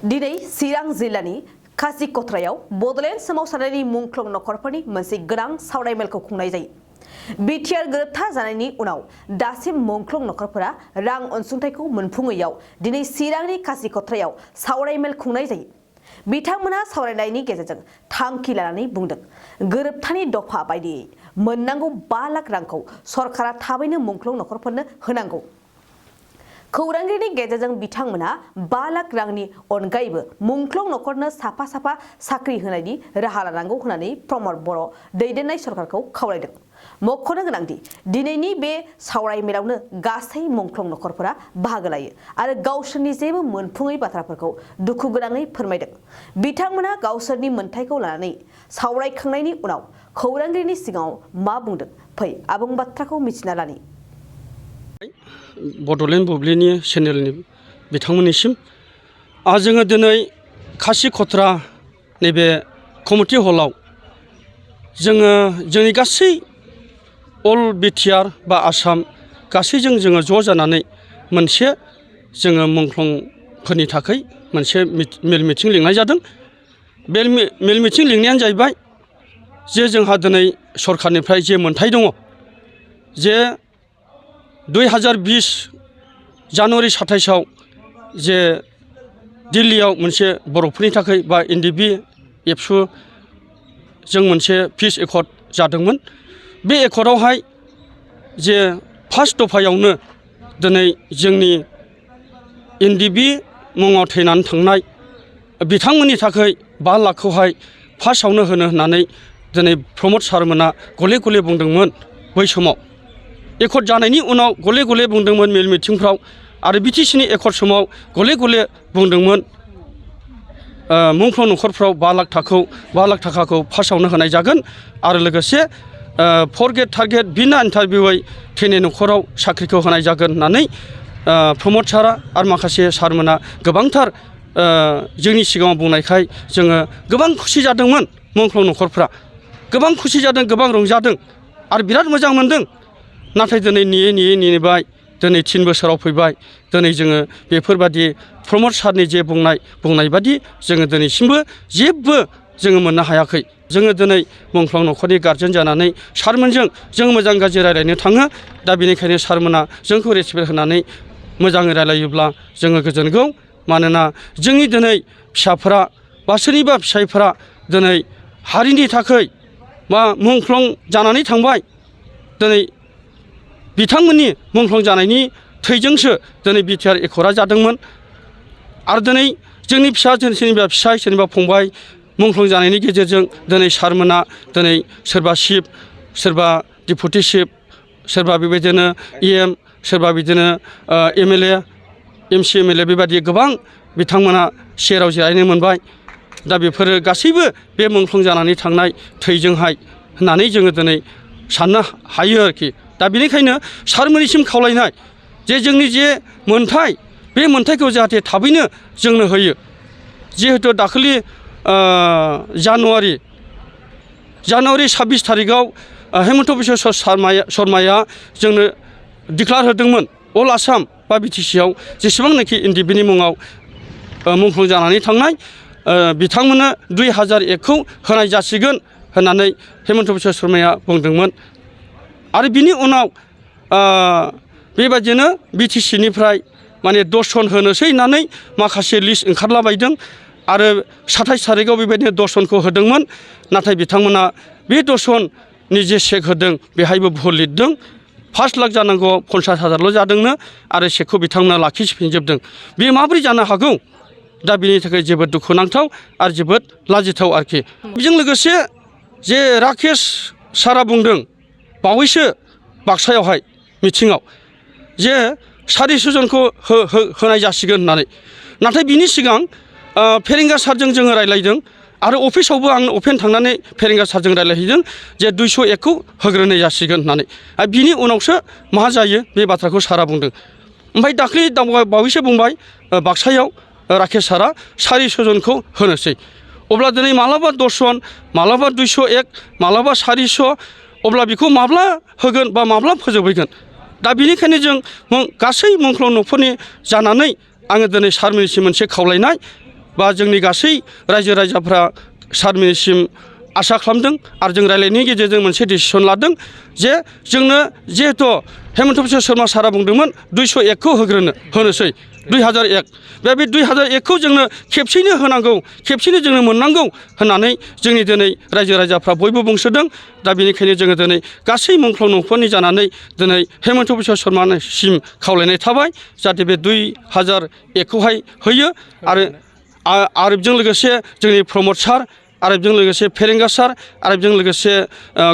दिनै चिरां जिल्लानि खासि कथ्रायाव बडलेण्ड सोमावसारनायनि मुंख्लं नखरफोरनि मोनसे गोनां सावरायमेलखौ खुंनाय जायो। बिटिआर गोरोबथा जानायनि उनाव दासिम मुंख्लं नखरफोरा रां अनसुंथाइखौ मोनफुङैयाव दिनै चिरांनि खासि कथ्रायाव सावरायमेल खुंनाय जायो। बिथांमोना सावरायनायनि गेजेरजों थांखि लानानै बुंदों गोरोबथानि दफा बायदियै मोननांगौ 5 लाख रांखौ सरकारा थाबैनो मुंख्लं नखरफोरनो होनांगौ। खौरांगिरिनि गेजेरजों बिथांमोना 5 लाख रांनि अनगायैबो मुंख्लं नखरनो साफा साख्रि होनायनि राहा लानांगौ होननानै प्रमद बर' दैदेननाय सरकारखौ खावलायदों। मख'नो गोनांदि दिनैनि बे सावरायमेलावनो गासै मुंख्लं नखरफोरा बाहागो लायो आरो गावसोरनि जेबो मोनफुङै बाथ्राफोरखौ दुखु गोनाङै फोरमायदों। बिथांमोना गावसोरनि मोनथायखौ लानानै सावरायखांनायनि उनाव खौरांगिरिनि सिगाङाव मा बुंदों फै आबुं बाथ्राखौ मिथिना लानि। बडलेण्ड बुब्लिनि चेनेलनि बिथांमोननिसिम जोङो दिनै खासि कथ्रा नैबे कमिटि हलाव जोङो जोंनि गासै अल बिटिआर बा आसाम गासैजों जोङो ज' जानानै मोनसे जोङो मुंख्लंफोरनि थाखाय मोनसे मेल मिटिं लिंनाय जादों। बे मेल मिटिं लिंनायानो जाहैबाय जे जोंहा दिनै सरकारनिफ्राय जे मोनथाय दङ जे 2020 जानुवारि 27 जे दिल्लीयाव मोनसे बर'फोरनि थाखाय बा NDB एबसु जों मोनसे पिस एकर्ड जादोंमोन। बे एकर्डआवहाय जे फार्स्ट दफायावनो दिनै जोंनि NDB मुङाव थैनानै थांनाय बिथांमोननि थाखाय 5 लाखखौहाय फार्स्टआवनो होनो होननानै दिनै प्रमद सारमोना गले गले बुंदोंमोन। बै समाव एकर्ड जानायनि उनाव गले गले बुंदोंमोन मेल मिटिंफ्राव आरो बिटिसिनि एकर्ड समाव गले गले बुंदोंमोन मुंख्लं नखरफ्राव 5 लाख थाखाखौ फार्स्टआवनो होनाय जागोन आरो लोगोसे फरगेट टारगेट बिना इन्टारभिउयै थैनाय नखराव साख्रिखौ होनाय जागोन होननानै प्रमद सारा आरो माखासे सारमोना गोबांथार जोंनि सिगाङाव बुंनायखाय जोङो गोबां खुसि जादोंमोन। मुंख्लं नखरफ्रा गोबां खुसि जादों, गोबां रंजादों आरो बिराद मोजां मोनदों। नाथाय दिनै नेबाय दिनै 3 बोसोराव फैबाय। दिनै जोङो बेफोरबादि प्रमद सारनि जे बुंनाय बादि जोङो दिनैसिमबो जेबो जोङो मोननो हायाखै। जोङो दिनै मुंख्लं नखरनि गारजेन जानानै सारमोनजों जों मोजां गाज्रि रायलायनो थाङो। दा बेनिखायनो सारमोना जोंखौ रेसपेक्ट होनानै मोजाङै रायलायोब्ला जोङो गोजोनगौ। मानोना जोंनि दिनै फिसाफोरा बा सोरनिबा फिसाइफोरा दिनै हारिनि थाखाय मा मुंख्लं जानानै थांबाय। दिनै बिथांमोननि मुंख्लं जानायनि थैजोंसो दिनै बिटिआर एकर्डआ जादोंमोन आरो दिनै जोंनि सोरनिबा फिसाइ सोरनिबा फंबाय मुंख्लं जानायनि गेजेरजों दिनै सारमोना दिनै सोरबा चिफ सोरबा डिपुटि चिफ सोरबा बेबायदिनो EM सोरबा बिदिनो MLA MC MLA बेबायदि गोबां बिथांमोना चेयाराव जिरायनो मोनबाय। दा बेफोरो गासैबो बे मुंख्लं जानानै थांनाय थैजोंहाय होननानै जोङो दिनै साननो हायो आरोखि। दा बेनिखायनो सारमोननिसिम खावलायनाय जे जोंनि जे मोनथाय बे मोनथायखौ जाहाथे थाबैनो जोंनो होयो। जिहेतु दाखालि जानुवारि 26 थारिखआव हेमन्त बिश्व शर्माया जोंनो डिक्लार होदोंमोन अल आसाम बा BTCआव जेसेबांनाखि NDBनि मुङाव मुंख्लं जानानै थांनाय बिथांमोननो 2001खौ होनाय जासिगोन होननानै हेमन्त बिश्व शर्माया बुंदोंमोन। आरो बिनि उनाव बेबायदिनो BTCनिफ्राय माने 10 जन होनोसै होननानै माखासे लिस्ट ओंखारलाबायदों आरो 27 थारिखआव बेबायदिनो 10 जनखौ होदोंमोन। नाथाय बिथांमोना बे 10 जननि जे चेक होदों बेहायबो भुल लिरदों। 5 लाख जानांगौ 50,000ल' जादोंनो आरो चेकखौ बिथांमोना लाखिफिनजोबदों। बे माबोरै जानो हागौ? दा बेनि थाखाय जोबोद दुखुनांथाव आरो जोबोद लाजिथाव आरोखि। बेजों लोगोसे जे राकेश सारा बुंदों बावैसो बाक्सायावहाय मिथिङाव जे 450 जनखौ होनाय जासिगोन होननानै। नाथाय बिनि सिगां फेरेंगा सारजों जोङो रायलायदों आरो अफिसावबो आं अपेन थांनानै फेरेंगा सारजों रायलायहैदों जे 201खौ होग्रोनाय जासिगोन होननानै। आरो बिनि उनावसो मा जायो बे बाथ्राखौ सारा बुंदों। ओमफ्राय दाख्लै बावैसो बुंबाय बाक्सायाव राकेश सारा 400 जनखौ होनोसै। अब्ला दिनै मालाबा 10 जन मालाबा 201 मालाबा 400 अब्ला बेखौ माब्ला होगोन बा माब्ला फोजोबहैगोन? दा बेनिखायनो जों गासै मुंख्लं नखरनि जानानै आङो दिनै सारमोननिसिम मोनसे खावलायनाय बा जोंनि गासै रायजो राजाफ्रा सारमोननिसिम आसा खालामदों आरो जों रायलायनायनि गेजेरजों मोनसे डिसिसन लादों जे जोंनो जिहेथु हेमन्त बिश्व शर्मा सारा बुंदोंमोन 201खौ होनोसै 2001 बे 2001खौ जोंनो खेबसेयैनो होनांगौ खेबसेयैनो जोंनो मोननांगौ होननानै जोंनि दिनै रायजो राजाफ्रा बयबो बुंसोदों दा बेनिखायनो जोङो दिनै गासै मुंख्लं न'खरनि जानानै दिनै हेमन्त बिश्व शर्मासिम खावलायनाय थाबाय जाहाथे बे 2001खौहाय होयो आरो बेजों लोगोसे जोंनि प्रमद सार आरो बेजों लोगोसे फेरेंगा सार आरो बेजों लोगोसे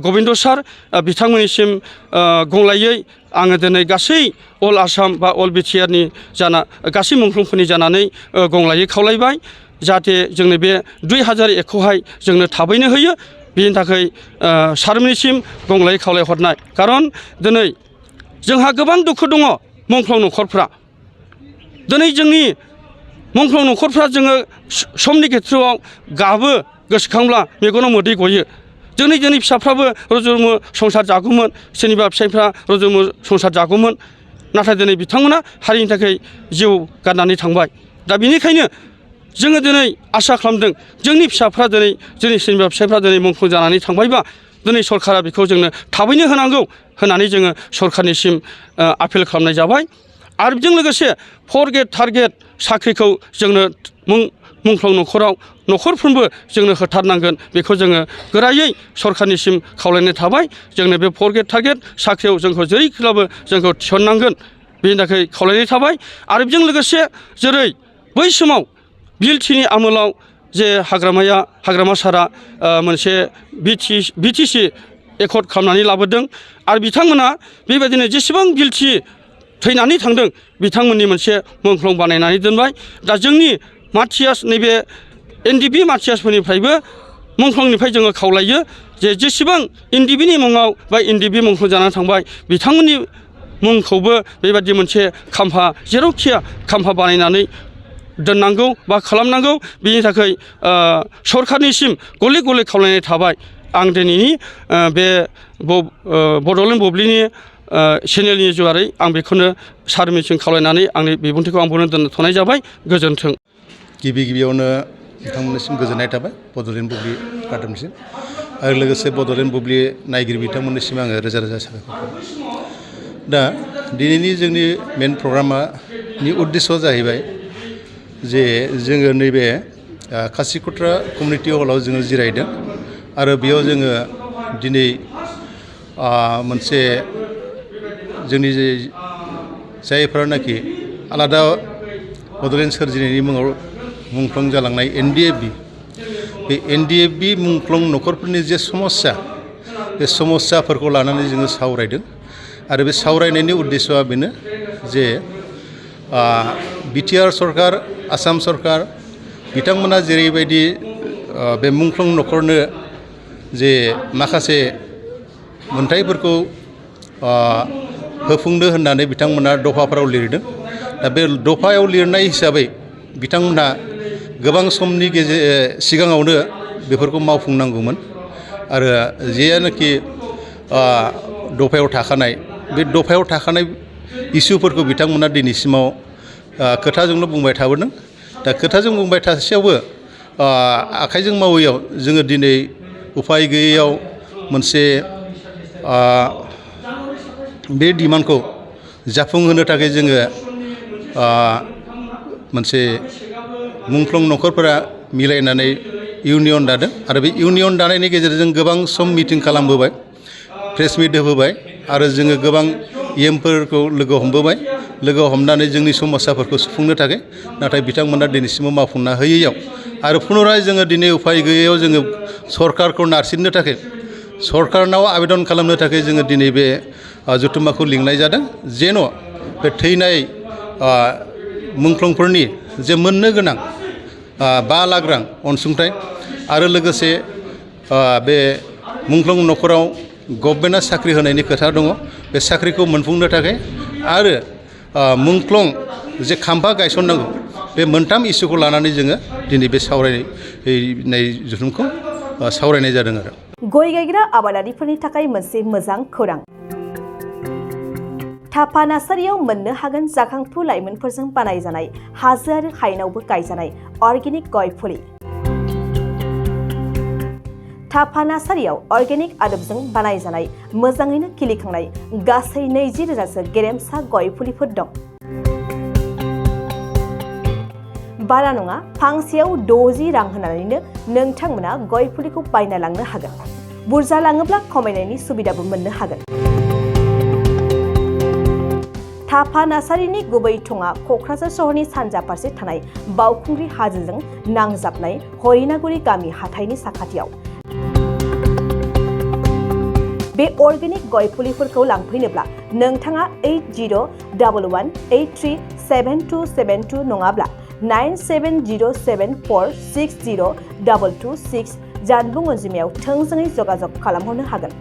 गबिन्द सार बिथांमोननिसिम गंलायै आङो दिनै गासै अल आसाम बा अल बिटिआरनि गासै मुंख्लंफोरनि जानानै गंलायै खावलायबाय जाहाथे जोंनो बे 2001खौहाय जोंनो थाबैनो होयो बेनि थाखाय सारमोननिसिम गंलायै खावलायहरनाय खारन दिनै जोंहा गोबां दुखु दङ मुंख्लं न'खरफ्रा दिनै जोंनि मुंख्लं न'खरफ्रा जोङो समनि खेथ्रआव गाबो गोसोखांब्ला मेगनाव मोदै गयो जोंनि फिसाफ्राबो रुजुरुमु संसार जागौमोन सोरनिबा फिसाइफ्रा रुजुरुमु संसार जागौमोन नाथाय दिनै बिथांमोना हारिनि थाखाय जिउ गारनानै थांबाय दा बेनिखायनो जोङो दिनै आसा खालामदों जोंनि फिसाफ्रा दिनै जोंनि सोरनिबा फिसाइफ्रा दिनै मुंख्लं जानानै थांबायबा दिनै सरकारा बेखौ जोंनो थाबैनो होनांगौ होननानै जोङो सरकारनिसिम आपिल खालामनाय जाबाय आरो बेजों लोगोसे 4 ग्रेड 3 ग्रेड साख्रिखौ जोंनो मुंख्लं न'खरफ्रोमबो जोंनो होथारनांगोन बेखौ जोङो गोरायै सरकारनिसिम खावलायनाय थाबाय जोंनो बे 4 ग्रेड 3 ग्रेड साख्रियाव जोंखौ जेरैखिब्लाबो जोंखौ थिसननांगोन बेनि थाखाय खावलायनाय थाबाय आरो बेजों लोगोसे जेरै बै समाव बिएलटिनि आमोलाव जे हाग्रामा सारा मोनसे बिटिसि एकर्ड खालामनानै लाबोदों आरो बिथांमोना बेबायदिनो जेसेबां बिएलटि थैनानै थांदों बिथांमोननि मोनसे मुंख्लं बानायनानै दोनबाय दा जोंनि माथियास नैबे एनडिबि माथियासफोरनिफ्रायबो मुंख्लंनिफ्राय जोङो खावलायो जे जेसेबां एनडिबिनि मुङाव बा एनडिबि मुंख्लं जानानै थांबाय बिथांमोननि मुंखौबो बेबायदि मोनसे खाम्फा जेरावखिया खाम्फा बानायनानै दोननांगौ बा खालामनांगौ बेनि थाखाय सरकारनिसिम गले गले खावलायनाय थाबाय आं दिनैनि बे बड'लेण्ड बुब्लिनि चेनेलनि जुवारै आं बेखौनो सारमोनसिम खावलायनानै आंनि बिबुंथिखौ आं बुंनो दोनथ'नाय जाबाय गोजोन्थों गिबियावनो बिथांमोननिसिम गोजोननाय थाबाय बड'लेण्ड बुब्लि रादाबनिसिम आरो लोगोसे बड'लेण्ड बुब्लि नायगिरि बिथांमोननिसिम आङो रोजा रोजा साबायखर दा दिनैनि जोंनि मेन प्रग्रामनि उद्देश्यआ जाहैबाय जे जोङो नैबे खासिकत्रा कमिउनिटि हलाव जोङो जिरायदों आरो बेयाव जोङो दिनै मोनसे जोंनि जायफोरानाखि आलादा बड'लेण्ड सोरजिनायनि मुङाव मुंख्लं जालांनाय एनडिएफबि बे एनडिएफबि मुंख्लं न'खरफोरनि जे समस्या बे समस्याफोरखौ लानानै जोङो सावरायदों आरो बे सावरायनायनि उद्देश्यआ बेनो जे बिटिआर सरकार आसाम सरकार बिथांमोना जेरैबायदि बे मुंख्लं न'खरनो जे माखासे मोनथायफोरखौ होफुंनो होननानै बिथांमोना दफाफोराव लिरदों दा बे दफायाव लिरनाय हिसाबै बिथांमोनहा गोबां समनि सिगाङावनो बेफोरखौ मावफुंनांगौमोन आरो जेयानोखि दफायाव थाखानाय बे दफायाव थाखानाय इसुफोरखौ बिथांमोना दिनैसिमाव खोथाजोंल' बुंबाय थाबोदों दा खोथाजों बुंबाय थासेयावबो आखाइजों मावैयाव जोङो दिनै उफाय गैयैयाव मोनसे बे डिमान्डखौ जाफुंहोनो थाखाय जोङो मोनसे मुंख्लं न'खरफोरा मिलायनानै इउनियन दादों आरो बे इउनियन दानायनि गेजेरजों गोबां सम मिटिं खालामबोबाय प्रेस मिट होबोबाय आरो जोङो गोबां इएमफोरखौ लोगो हमबोबाय लोगो हमनानै जोंनि समस्याफोरखौ सुफुंनो थाखाय नाथाय बिथांमोना दिनैसिमाव मावफुंना होयैयाव आरो पुनराय जोङो दिनै उफाय गैयैयाव जोङो सरकारखौ नारसिननो थाखाय सरकारनाव आवेदन खालामनो थाखाय जोङो दिनै बे जथुम्माखौ लिंनाय जादों जेन' बे थैनाय मुंख्लंफोरनि जे मोननो गोनां 5 लाख रां अनसुंथाइ आरो लोगोसे बे मुंख्लं न'खराव गभर्नमेन्टआ साख्रि होनायनि खोथा दङ बे साख्रिखौ मोनफुंनो थाखाय आरो मुंख्लं जे खाम्फा गायसननांगौ बे मोनथाम इस्युखौ लानानै जोङो दिनै बे सावरायनाय जथुमखौ सावरायनाय जादों आरो गय गायग्रा आबादारिफोरनि थाखाय मोनसे मोजां खौरां थाफा नार्सारियाव मोननो हागोन जाखांफु लाइमोनफोरजों बानायजानाय हाजो आरो हायेनावबो गायजानाय अर्गेनिक गय फुलि। थाफा नार्सारियाव अर्गेनिक आदबजों बानायजानाय मोजाङैनो खिलिखांनाय गासै 20,000सो गेरेमसा गय फुलिफोर दं। बारा नङा, फांसेयाव 60 रां होनानैनो नोंथांमोना गय फुलिखौ बायना लांनो हागोन। बुरजा लाङोब्ला खमायनायनि सुबिदाबो मोननो हागोन। थाफा नार्सारिनि गुबै थङा क'क्राझार सहरनि सानजा फारसे थानाय बावखुंग्रि हाजोजों नांजाबनाय हरिनागुरि गामि हाथाइनि साखाथियाव। बे अर्गेनिक गय फुलिफोरखौ लांफैनोब्ला नोंथाङा 8011837272 नङाब्ला 9707460226 जानबुं अनजिमायाव थोंजोङै जगाजग खालामहरनो हागोन।